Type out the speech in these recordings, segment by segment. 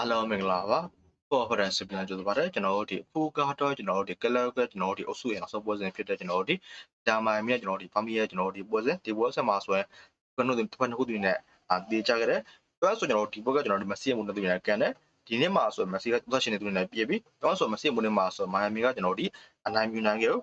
အားလုံးမင်္ဂလာပါပေါ်ဖရန်စပြန်ကြိုဆိုပါတယ်ကျွန်တော်တို့ဒီဖူကားတော့ကျွန်တော်တို့ဒီကလပ်ကကျွန်တော်တို့ဒီအုပ်စုရအောင်ဆော့ပွဲစဉ်ဖြစ်တဲ့ကျွန်တော်တို့ဒီဂျာမိုင်မြတ်ကျွန်တော်တို့ဒီဖာမီရဲ့ကျွန်တော်တို့ဒီပွဲစဉ်ဒီပွဲစဉ်မှာဆိုရင်ကျွန်တော်တို့ဒီတစ်ဖက်နှစ်ခုတည်းနဲ့တေးကြခဲ့တယ်ပြောဆိုကျွန်တော်တို့ဒီပွဲကကျွန်တော်တို့မက်ဆီရဲ့မူနဲ့တူနေကန်တယ်ဒီနေ့မှာဆိုရင်မက်ဆီကသက်ရှင်နေတူနေပြည့်ပြီပြောဆိုမက်ဆီမူနဲ့မှာဆိုမိုင်ယာမီကကျွန်တော်တို့ဒီအနိုင်ယူနိုင်ခဲ့လို့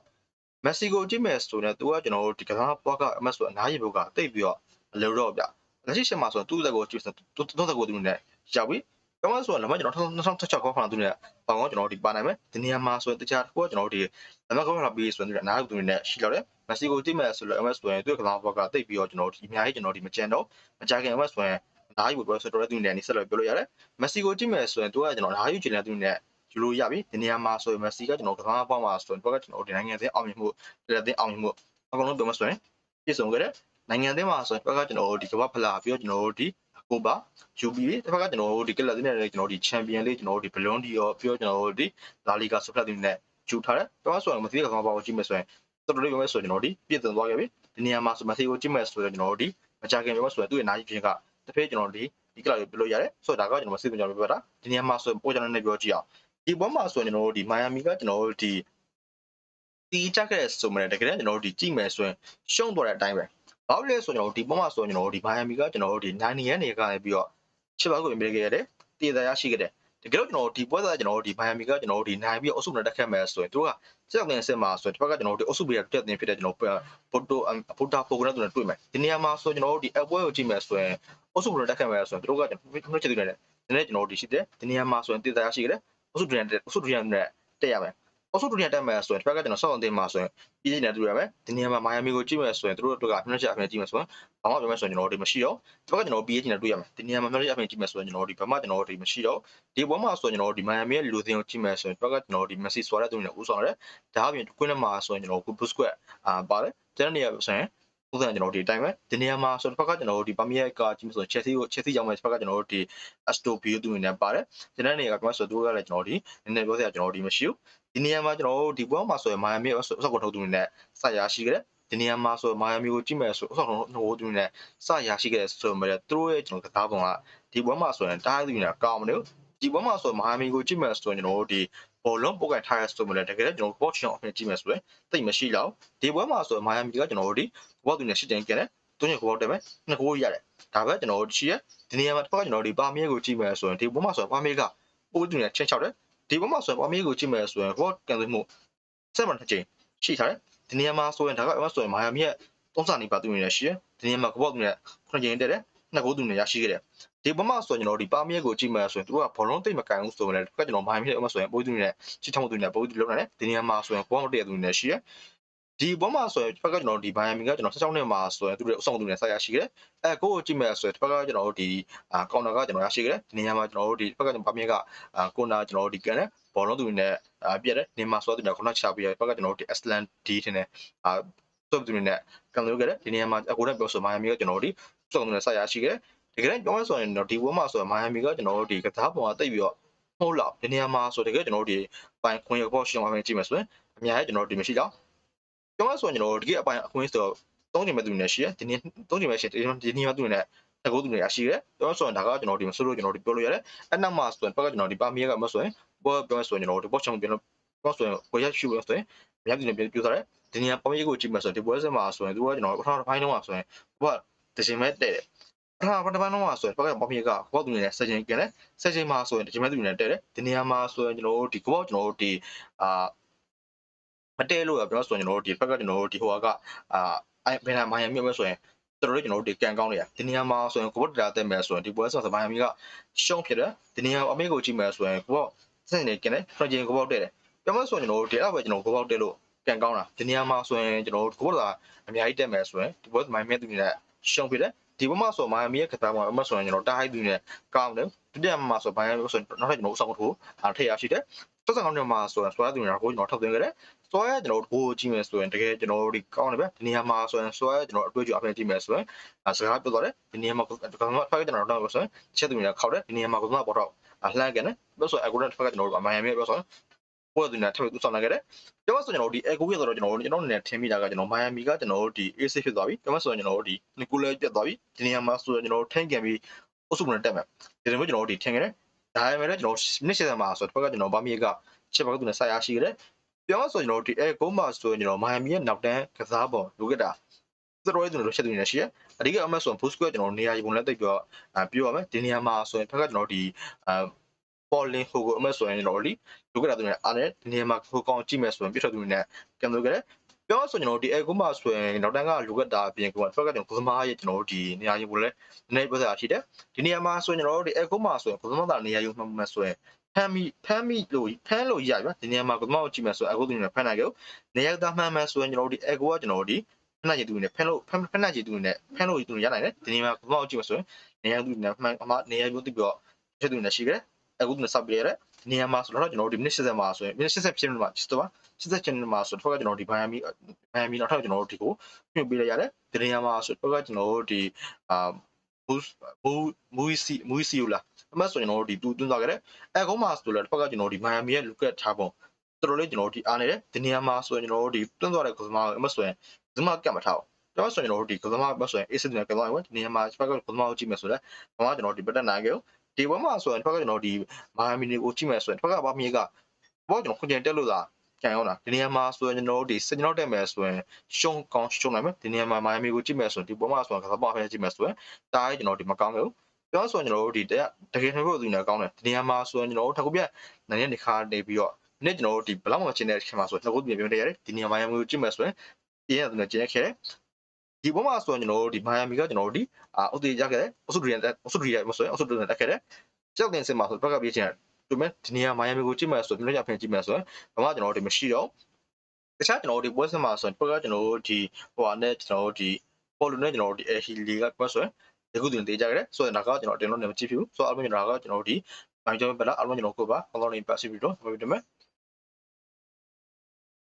မက်ဆီကိုကြည့်မယ်ဆိုရင်သူကကျွန်တော်တို့ဒီကစားပွဲကအမတ်ဆိုအနားရီဘုတ်ကတိတ်ပြီးတော့အလုံးတော့ဗျလက်ရှိရှင်မှာဆိုသူ့ဇက်ကိုကြည့်စသူ့ဇက်ကိုတူနေရောက်ပြီပြောမှဆိုရင်လည်းကျွန်တော်2016ခေါက်ခါတူနေပေါင်ကကျွန်တော်ဒီပါနိုင်မယ်ဒီနေရာမှာဆိုရင်တခြားတစ်ခုကကျွန်တော်ဒီလက်မခေါက်ခါပြီးဆိုရင်အနားတူနေရှိတော့တယ်မက်ဆီကိုကြည့်မယ်ဆိုလို့ MS ဆိုရင်သူ့ကစားပွဲကတိတ်ပြီးတော့ကျွန်တော်ဒီအများကြီးကျွန်တော်ဒီမကြံတော့မကြခင် MS ဆိုရင်အနားယူပွဲဆိုတော့တူနေနေဆက်လို့ပြောလို့ရတယ်မက်ဆီကိုကြည့်မယ်ဆိုရင်သူကကျွန်တော်အနားယူချင်တဲ့တူနေယူလို့ရပြီဒီနေရာမှာဆိုရင်မက်ဆီကကျွန်တော်ကစားပွဲမှာဆိုရင်သူကကျွန်တော်ဒီနိုင်ငံသေးအောင်မြင်မှုတဲ့တဲ့အောင်မြင်မှုအကုန်လုံးပြောမှဆိုရင်ပြည့်စုံခဲ့တယ်နိုင်ငံသေးမှာဆိုရင်ဘက်ကကျွန်တော်ဒီကမ္ဘာဖလားပြီးတော့ကျွန်တော်ဒီကိုပါယူပြီးတစ်ဖက်ကကျွန်တော်တို့ဒီကလပ်တင်းနဲ့ကျွန်တော်ဒီချန်ပီယံလေးကျွန်တော်တို့ဒီဘလွန်ဒီရောပြီးတော့ကျွန်တော်တို့ဒီလာလီဂါဆူဖလက်တင်းနဲ့ဂျူထားတယ်။တော့ဆိုရင်မသိတဲ့ကောင်ပါကိုကြည့်မယ်ဆိုရင်တော်တော်လေးပြောမယ်ဆိုရင်ကျွန်တော်ဒီပြည့်စုံသွားခဲ့ပြီ။ဒီနေရာမှာဆိုမသိကိုကြည့်မယ်ဆိုရင်ကျွန်တော်တို့ဒီမကြခင်ပြောမယ်ဆိုရင်သူ့ရဲ့နားကြီးပြင်ကတစ်ဖက်ကျွန်တော်တို့ဒီကလပ်ကိုပြလို့ရတယ်။ဆိုတော့ဒါကကျွန်တော်မသိဘူးကျွန်တော်ပြောတာဒီနေရာမှာဆိုရင်ပို့ကျွန်တော်နဲ့ပြောကြည့်အောင်ဒီဘောမှာဆိုရင်ကျွန်တော်တို့ဒီမိုင်ယာမီကကျွန်တော်တို့ဒီတီးကြခဲ့တဲ့ဆိုမှလည်းတကယ်ကျွန်တော်တို့ဒီကြည့်မယ်ဆိုရင်ရှုံးသွားတဲ့အတိုင်းပဲ။ဘာလို့လဲဆိုတော့ကျွန်တော်ဒီဘောမှာဆိုရင်ကျွန်တော်တို့ဒီမိုင်ယာမီကကျွန်တော်တို့ဒီ90ရက်နေကနေပြီးတော့ချစ်ပါကိုပြင်ပေးခဲ့ရတယ်တည်တရားရှိခဲ့တယ်တကယ်လို့ကျွန်တော်ဒီပွဲသားကျွန်တော်ဒီမိုင်ယာမီကကျွန်တော်ဒီနိုင်ပြီးအုပ်စုနဲ့တက်ခတ်မယ်ဆိုရင်သူကစက်တင်စစ်မှာဆိုရင်တစ်ဖက်ကကျွန်တော်ဒီအုပ်စုပေးတက်တင်ဖြစ်တဲ့ကျွန်တော်ပိုတိုပိုတာပိုကနဲ့တွေ့မယ်ဒီနေရာမှာဆိုကျွန်တော်ဒီအပွဲကိုကြည့်မယ်ဆိုရင်အုပ်စုနဲ့တက်ခတ်မယ်ဆိုရင်သူတို့ကကျွန်တော်ချက်တူနေတယ်ဒီနေ့ကျွန်တော်ဒီရှိတယ်ဒီနေရာမှာဆိုရင်တည်တရားရှိခဲ့တယ်အုပ်စုတွေနဲ့တက်ရမယ်အုပ်စုတွေနဲ့တက်မယ်ဆိုရင်တစ်ဖက်ကကျွန်တော်စောင့်တင်မှာဆိုရင်ပြည်နေတူရမယ်ဒီနေရာမှာမိုင်ယာမီကိုကြည့်မယ်ဆိုရင်သူတို့အတွက်ကနှက်ချက်အပြင်ကြည့်မယ်ဆိုရင်ဘာမှပြောမယ်ဆိုရင်ကျွန်တော်ဒီမရှိတော့ဒီဘက်ကကျွန်တော် PH နဲ့တွေ့ရမယ်ဒီနေရာမှာမျှော်လင့်အပြင်ကြည့်မယ်ဆိုရင်ကျွန်တော်ဒီဘာမှကျွန်တော်ဒီမရှိတော့ဒီဘက်မှာဆိုရင်ကျွန်တော်ဒီမိုင်ယာမီရဲ့လူသင်းကိုကြည့်မယ်ဆိုရင်ဒီဘက်ကကျွန်တော်ဒီမက်ဆီဆွာရက်သူနဲ့ဦးဆောင်ရတယ်ဒါအပြင်ကွင်းထဲမှာဆိုရင်ကျွန်တော်ဘူစကွက်ပါတယ်ကျန်တဲ့နေရာဆိုရင်ဥစ္စာကျွန်တော်ဒီအတိုင်းပဲဒီနေရာမှာဆိုတော့တစ်ဖက်ကကျွန်တော်တို့ဒီပါမီရဲ့ကကြည့်မယ်ဆိုရင်ချက်စီကြောင်းမဲ့တစ်ဖက်ကကျွန်တော်တို့ဒီအစတိုဘီသူနဲ့ပါတယ်ကျန်တဲ့နေရာကကျွန်တော်ဆိုတော့ကလည်းကျွန်တော်ဒီနည်းနည်းပြောစရာကျွန်တော်ဒီမရှိဘူးဒီနေရာမှာကျွန်တော်တို့ဒီပွဲမှာဆိုရင်မိုင်ယာမီအဆောက်ကိုထုတ်သူနဲ့ဆက်ရရှိခဲ့တယ်ဒီနေရာမှာဆိုမိုင်ယာမီကိုကြည့်မယ်ဆိုအဆောက်နှိုးသူနဲ့စရရှိခဲ့ဆိုမှလည်းသူတို့ရဲ့ကျွန်တော်ကစားပုံကဒီပွဲမှာဆိုရင်တားသူနဲ့ကောင်းမလို့ဒီပွဲမှာဆိုမိုင်ယာမီကိုကြည့်မယ်ဆိုရင်ကျွန်တော်တို့ဒီဘောလုံးပို့ကန်ထားရဆိုမှလည်းတကယ်ကျွန်တော်ဘော့ချန်အပြင်ကြည့်မယ်ဆိုရင်တိတ်မရှိတော့ဒီပွဲမှာဆိုမိုင်ယာမီကကျွန်တော်တို့ဒီဘော့သူနဲ့ရှစ်တင်ကျန်တယ်သူညဘောတက်မယ်နှစ်ကိုရတယ်ဒါပဲကျွန်တော်တို့ရှိရဒီနေရာမှာတစ်ခါကျွန်တော်တို့ဒီပါမီကိုကြည့်မယ်ဆိုရင်ဒီပွဲမှာဆိုပါမီကပိုးသူနဲ့ချက်ချောက်တယ်ဒီပွဲမှာဆိုပါမီကိုကြည့်မယ်ဆိုရင်ဘော့ကန်သွင်းမှုဆက်မှတစ်ချိန်ရှိထားတယ်ဒီနေရာမှာဆိုရင်ဒါကဆိုရင်မိုင်ယာမီရဲ့သုံးစာနေပါသူနေရှိရဒီနေရာမှာကဘော့သူနဲ့ခုချိန်တက်တယ်နှစ်ကိုသူနဲ့ရရှိခဲ့တယ်ဒီဘက်မှာဆိုရင်ကျွန်တော်ဒီပါမီကိုကြည့်မယ်ဆိုရင်သူကဘောလုံးတိတ်မကန်ဘူးဆိုရင်လည်းကကျွန်တော်မိုင်မီရဲ့အမဆိုရင်ပိုးသူနဲ့ချစ်ချောင်းသူနဲ့ပိုးသူလုံးနိုင်တယ်ဒီနေရာမှာဆိုရင်ဘောမတည့်သူနဲ့ရှိရဒီဘက်မှာဆိုရင်တစ်ဖက်ကကျွန်တော်ဒီဘိုင်ယမ်မီကကျွန်တော်16နှစ်မှာဆိုရင်သူတို့အဆောင်သူနဲ့ဆက်ရရှိခဲ့တယ်ကိုကိုကြည့်မယ်ဆိုရင်တစ်ဖက်ကကျွန်တော်တို့ဒီကောင်တာကကျွန်တော်ရရှိခဲ့တယ်ဒီနေရာမှာကျွန်တော်တို့ဒီတစ်ဖက်ကကျွန်တော်ပါမီကကိုနာကျွန်တော်တို့ဒီကန်တယ်ဘောလုံးသူနဲ့ပြက်တယ်နေမှာဆိုတော့ကျွန်တော်ခုနချပြရတစ်ဖက်ကကျွန်တော်တို့ဒီ Aslan D ထင်တယ်ဆိုသူနဲ့ကန်လို့ခဲ့တယ်ဒီနေရာမှာအကိုနဲ့ပြောဆိုမိုင်ယမ်မီကကျွန်တော်တို့ဒီစုံသူနဲ့ဆက်ရရှိခဲ့တယ်တကယ်ပြောရဆိုရင်တော့ဒီဘက်မှာဆိုရင်မိုင်ယမ်မီကကျွန်တော်တို့ဒီကစားပုံကတိတ်ပြီးတော့ဟုတ်လားဒီနေရာမှာဆိုတကယ်ကျွန်တော်တို့ဒီပိုင်ခွင့်ရဖို့ရှင်းအောင်ကြည့်မယ်ဆိုရင်အများကြီးကျွန်တော်တို့ဒီမရှိတော့ကျွန်တော်ဆိုရင်ကျွန်တော်တကယ်အပိုင်းအခွင့်ဆိုတော့3ချိန်မဲ့သူနဲ့ရှိရဒီနေ့3ချိန်မဲ့ရှိဒီနေ့မှသူနဲ့တကူသူနဲ့ရှိရဲကျွန်တော်ဆိုရင်ဒါကကျွန်တော်ဒီမဆိုလို့ကျွန်တော်ဒီပြောလို့ရတယ်အဲ့နောက်မှာဆိုရင်ဘက်ကကျွန်တော်ဒီပါမီကမဆိုရင်ဘောပြောဆိုရင်ကျွန်တော်ဒီဘောချောင်းပြန်တော့ဆိုရင်ကိုရရှိလို့ဆိုရင်အများကြီးနဲ့ပြောထားတယ်ဒီနေ့ပါမီကိုကြည့်မှဆိုဒီပွဲစမှာဆိုရင်သူကကျွန်တော်ပထမတစ်ပိုင်းလုံးမှာဆိုရင်ဘောတချိန်မဲ့တဲ့ပထမပိုင်းလုံးမှာဆိုရင်ဘက်ကပါမီကဘောသူနဲ့ဆက်ချိန်ကျန်တယ်ဆက်ချိန်မှာဆိုရင်တချိန်မဲ့သူနဲ့တဲ့တယ်ဒီနေရာမှာဆိုရင်ကျွန်တော်တို့ဒီဘောကျွန်တော်တို့ဒီမတဲလို့ပြောဆိုရင်ကျွန်တော်တို့ဒီဘက်ကကျွန်တော်တို့ဒီဟိုကဘယ်နာမိုင်ယာမြုပ်မဲ့ဆိုရင်တော်တော်ကျွန်တော်တို့ဒီကန်ကောင်းနေရဒီနေရာမှာဆိုရင်ကိုဘတ်တာတက်မယ်ဆိုရင်ဒီပွဲဆော့စမိုင်ယာမီကရှုံးဖြစ်တယ်ဒီနေရာအမေကိုကြည့်မယ်ဆိုရင်ကိုဘောစနေကျင်တယ်ဖရဂျင်ကိုဘောတက်တယ်ပြောမဆိုရင်ကျွန်တော်တို့ဒီအဲ့ပဲကျွန်တော်ကိုဘောတက်လို့ကန်ကောင်းတာဒီနေရာမှာဆိုရင်ကျွန်တော်တို့ကိုဘောတာအများကြီးတက်မယ်ဆိုရင်ဒီပွဲမိုင်ယာမီသူနဲ့ရှုံးဖြစ်တယ်ဒီဘက်မှာဆိုမိုင်ယာမီရဲ့ကစားမှာအမဆိုရင်ကျွန်တော်တားဟိုက်သူနဲ့ကောင်းတယ်ဒုတိယမှာဆိုမိုင်ယာမီဆိုရင်နောက်ထပ်ကျွန်တော်အဆောင်ထိုးထည့်ရရှိတယ်ဆက်စံကောင်းတယ်မှာဆိုရင်ဆွဲသူနဲ့ကိုကျွန်တော်ထောက်သွင်းခဲ့တယ်ဆွဲရကျွန်တော်တို့ကိုကြည့်မယ်ဆိုရင်တကယ်ကျွန်တော်တို့ဒီကောင်းတယ်ဗျဒီနေရာမှာဆိုရင်ဆွဲကျွန်တော်အတွေ့အကြုံအပြင်ကြည့်မယ်ဆိုရင်စကားပြောတော့တယ်ဒီနေရာမှာကဖိုက်ကျွန်တော်တော့ဆိုရင်ချက်သူနဲ့ခောက်တယ်ဒီနေရာမှာကပေါ်တော့လှမ်းကန်တယ်ပြောဆိုအကူနဲ့ဖက်ကကျွန်တော်တို့အမိုင်ယာမီပြောဆိုပေါ်သူနဲ့ထပ်ပြီးသူဆောင်လာခဲ့တယ်ပြောဆိုကျွန်တော်တို့ဒီအကူရဆိုတော့ကျွန်တော်အနေနဲ့ထင်မိတာကကျွန်တော်မိုင်ယာမီကကျွန်တော်တို့ဒီ AC ဖြစ်သွားပြီပြောဆိုရင်ကျွန်တော်တို့ဒီနီကိုလဲပြတ်သွားပြီဒီနေရာမှာဆိုရင်ကျွန်တော်တို့ထင်းကန်ပြီးအုပ်စုနဲ့တက်မယ်ဒီလိုမျိုးကျွန်တော်တို့ဒီထင်ခဲ့တယ် ဒါပေမဲ့လည်းကျွန်တော်နှစ်80မှာဆိုတော့တစ်ဖက်ကကျွန်တော်ဗာမီကချက်ဘက်ကသူနဲ့ဆိုင်ရရှိခဲ့တယ်ပြောဆိုကျွန်တော်ဒီအဲကုန်းမှာဆိုရင်ကျွန်တော်မိုင်မီရဲ့နောက်တန်းကစားပုံလိုခဲ့တာသူတို့ရဲ့ကျွန်တော်ချက်သူနေရှိရအဓိကအမှဆိုဘူးစကွဲကျွန်တော်နေရာပုံလည်းတိတ်ပြောပြောရမယ်ဒီနေရာမှာဆိုရင်ဖက်ကကျွန်တော်ဒီပေါ်လင်ဟိုကိုအမှဆိုရင်ကျွန်တော်ဒီလိုခဲ့တာသူနဲ့အားနဲ့ဒီနေရာမှာဟိုကောင်ကြည့်မယ်ဆိုရင်ပြတ်ထွက်သူနဲ့ကံလို့ခဲ့တယ်ပြောဆိုကျွန်တော်ဒီအဲကုန်းမှာဆိုရင်နောက်တန်းကလိုခဲ့တာအပြင်ကဖက်ကကျွန်တော်ကုသမားရဲ့ကျွန်တော်ဒီနေရာပုံလည်းနည်းနည်းပြောစရာရှိတယ်ဒီနေရာမှာဆိုရင်ကျွန်တော်ဒီအဲကုန်းမှာဆိုရင်ကုသမားတာနေရာယူမှမှဆိုရင်ဖမ်းလို့ရပြီဒီနေရာမှာကုသမားကိုကြည့်မယ်ဆိုရင်အခုသူနဲ့ဖမ်းနိုင်ကြနေရာသားမှန်မှန်ဆိုရင်ကျွန်တော်ဒီအဲကိုကကျွန်တော်ဒီဖမ်းနိုင်သူနဲ့ဖမ်းနိုင်သူနဲ့ဖမ်းလို့သူရနိုင်တယ်ဒီနေရာမှာကုသမားကိုကြည့်မယ်ဆိုရင်နေရာသူနဲ့မှန်အမနေရာမျိုးတိပြီးတော့ဖြစ်သူနဲ့ရှိခဲ့အခုသူနဲ့စပ်ပြရဲနေရာမှာဆိုတော့ကျွန်တော်ဒီမိနစ်80မှာဆိုရင်မိနစ်80ဖြစ်နေမှာစစ်တော့80ကျန်မှာဆိုတော့ကျွန်တော်ဒီဘိုင်ယာမီနောက်ထပ်ကျွန်တော်တို့ဒီကိုညှို့ပေးလိုက်ရတယ်ဒီနေရာမှာဆိုတော့ကျွန်တော်တို့ဒီမူစီလာအမဆိုကျွန်တော်တို့ဒီတူသွင်းသွားကြတယ်အဲကုန်းမှာဆိုတော့တစ်ဖက်ကကျွန်တော်ဒီမိုင်ယာမီရဲ့လူကက်ထားပုံတော်တော်လေးကျွန်တော်တို့ဒီအားနေတယ်ဒီနေရာမှာဆိုရင်ကျွန်တော်တို့ဒီတွန်းသွားတဲ့ကုသမားအမဆိုရင်ဒီမှာကတ်မထားတော့ဆိုရင်ကျွန်တော်တို့ဒီကုသမားအမဆိုရင် AC နဲ့ကတ်သွားရင်ဒီနေရာမှာတစ်ဖက်ကကုသမားကိုကြည့်မယ်ဆိုတော့ဘာမှကျွန်တော်ဒီပတ်တက်နိုင်ကြဒီဘက်မှာဆိုရင်တစ်ဖက်ကကျွန်တော်ဒီမိုင်ယာမီကိုကြည့်မယ်ဆိုရင်တစ်ဖက်ကဘာမီကဘောကျွန်တော်ခွန်ကျင်တက်လို့သာကြံအောင်လားဒီနေရာမှာဆိုရင်ကျွန်တော်တို့ဒီစင်ကျွန်တော်တက်မယ်ဆိုရင်ရှုံကောင်းရှုံနိုင်မယ်ဒီနေရာမှာမိုင်ယာမီကိုကြည့်မယ်ဆိုရင်ဒီပေါ်မှာဆိုရင်ကစားပါဖဲကြည့်မယ်ဆိုရင်တားရဲ့ကျွန်တော်ဒီမကောင်းဘူးပြောဆိုရင်ကျွန်တော်တို့ဒီတကယ်ထွေးဖို့သူနေကောင်းတယ်ဒီနေရာမှာဆိုရင်ကျွန်တော်တို့ထပ်ခုပြနိုင်တဲ့နေခါနေပြီးတော့နေ့ကျွန်တော်တို့ဒီဘလောက်မှကျင်းတဲ့ခင်မှာဆိုတော့ခုပြင်ပြနေရတယ်ဒီနေရာမိုင်ယာမီကိုကြည့်မယ်ဆိုရင်ပြင်းရတယ်ကျင်းခဲ့တယ်ဒီပေါ်မှာဆိုရင်ကျွန်တော်တို့ဒီမိုင်ယာမီကကျွန်တော်တို့ဒီအုတ်တေရခဲ့တယ်အုတ်စုဒရီရမဆိုရင်အုတ်စုဒရီတက်ခဲ့တယ်ကြောက်တင်စင်မှာဆိုဘက်ကပြေးချင်တယ်ဒီမဲ့ဒီနေရာမိုင်ယာမီကိုကြည့်မယ်ဆိုရင်လည်းကြဖင်ကြည့်မယ်ဆိုရင်ဘာမှကျွန်တော်တို့ဒီမရှိတော့တခြားကျွန်တော်တို့ဒီပွဲစဉ်မှာဆိုရင်ဘက်ကကျွန်တော်တို့ဒီဟိုဟာနဲ့ကျွန်တော်တို့ဒီပေါ်လူနဲ့ကျွန်တော်တို့ဒီဟီလီကပွဲဆိုရင်ဒီခုတင်သေးကြတယ်ဆိုရင်ဒါကကျွန်တော်တင်လို့လည်းမကြည့်ဘူးဆိုတော့အလုံးကျွန်တော်ကကျွန်တော်တို့ဒီဘိုင်ကျော်ပလာအလုံးကျွန်တော်ကိုပါအလုံးနေပါစီပြီးတော့ပြောပြတယ်